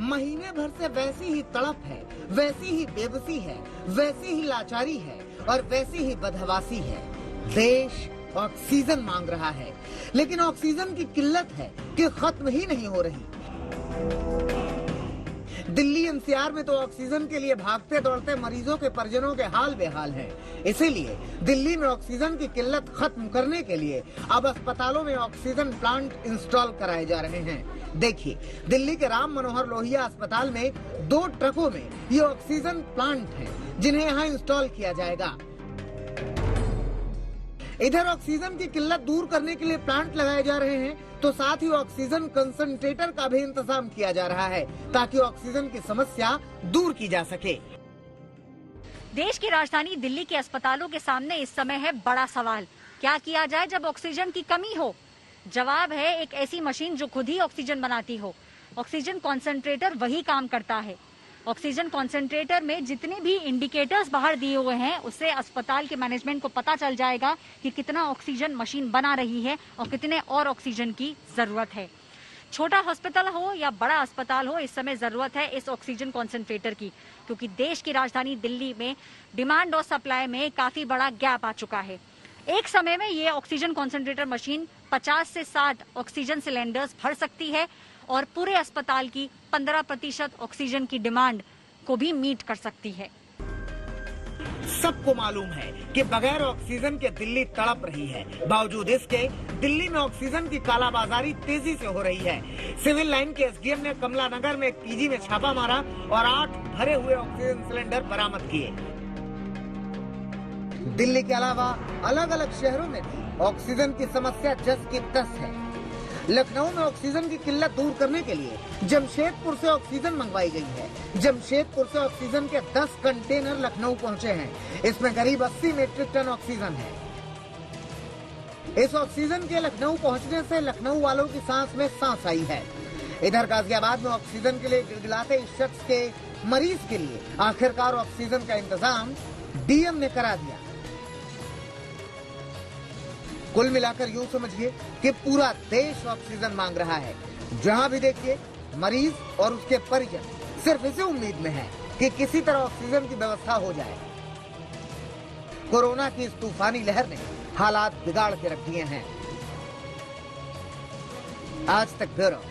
महीने भर से वैसी ही तड़प है, वैसी ही बेबसी है, वैसी ही लाचारी है और वैसी ही बदहवासी है। देश ऑक्सीजन मांग रहा है, लेकिन ऑक्सीजन की किल्लत है कि खत्म ही नहीं हो रही। दिल्ली एनसीआर में तो ऑक्सीजन के लिए भागते दौड़ते मरीजों के परिजनों के हाल बेहाल हैं। इसीलिए दिल्ली में ऑक्सीजन की किल्लत खत्म करने के लिए अब अस्पतालों में ऑक्सीजन प्लांट इंस्टॉल कराए जा रहे हैं। देखिए, दिल्ली के राम मनोहर लोहिया अस्पताल में 2 ट्रकों में ये ऑक्सीजन प्लांट हैं, जिन्हें यहाँ इंस्टॉल किया जाएगा। इधर ऑक्सीजन की किल्लत दूर करने के लिए प्लांट लगाए जा रहे हैं, तो साथ ही ऑक्सीजन कंसंट्रेटर का भी इंतजाम किया जा रहा है, ताकि ऑक्सीजन की समस्या दूर की जा सके। देश की राजधानी दिल्ली के अस्पतालों के सामने इस समय है बड़ा सवाल, क्या किया जाए जब ऑक्सीजन की कमी हो? जवाब है एक ऐसी मशीन जो खुद ही ऑक्सीजन बनाती हो। ऑक्सीजन कॉन्सेंट्रेटर वही काम करता है। ऑक्सीजन कॉन्सेंट्रेटर में जितने भी इंडिकेटर्स बाहर दिए हुए हैं, उससे अस्पताल के मैनेजमेंट को पता चल जाएगा कि कितना ऑक्सीजन मशीन बना रही है और कितने और ऑक्सीजन की जरूरत है। छोटा हॉस्पिटल हो या बड़ा अस्पताल हो, इस समय जरूरत है इस ऑक्सीजन कॉन्सेंट्रेटर की, क्योंकि देश की राजधानी दिल्ली में डिमांड और सप्लाई में काफी बड़ा गैप आ चुका है। एक समय में ये ऑक्सीजन कॉन्सेंट्रेटर मशीन 50 से 60 ऑक्सीजन सिलेंडर्स भर सकती है और पूरे अस्पताल की 15% ऑक्सीजन की डिमांड को भी मीट कर सकती है। सबको मालूम है कि बगैर ऑक्सीजन के दिल्ली तड़प रही है। बावजूद इसके दिल्ली में ऑक्सीजन की कालाबाजारी तेजी से हो रही है। सिविल लाइन के एसडीएम ने कमला नगर में एक पीजी में छापा मारा और 8 भरे हुए ऑक्सीजन सिलेंडर बरामद किए। दिल्ली के अलावा अलग अलग शहरों में भी ऑक्सीजन की समस्या जस की तस है। लखनऊ में ऑक्सीजन की किल्लत दूर करने के लिए जमशेदपुर से ऑक्सीजन मंगवाई गई है। जमशेदपुर से ऑक्सीजन के 10 कंटेनर लखनऊ पहुंचे हैं। इसमें करीब 80 मीट्रिक टन ऑक्सीजन है। इस ऑक्सीजन के लखनऊ पहुंचने से लखनऊ वालों की सांस में सांस आई है। इधर गाजियाबाद में ऑक्सीजन के लिए गिड़गिड़ाते इस शख्स के मरीज के लिए आखिरकार ऑक्सीजन का इंतजाम डीएम ने करा दिया। कुल मिलाकर यूं समझिए कि पूरा देश ऑक्सीजन मांग रहा है। जहां भी देखिए मरीज और उसके परिजन सिर्फ इसी उम्मीद में हैं कि किसी तरह ऑक्सीजन की व्यवस्था हो जाए। कोरोना की इस तूफानी लहर ने हालात बिगाड़ के रख दिए हैं। आज तक ब्यूरो।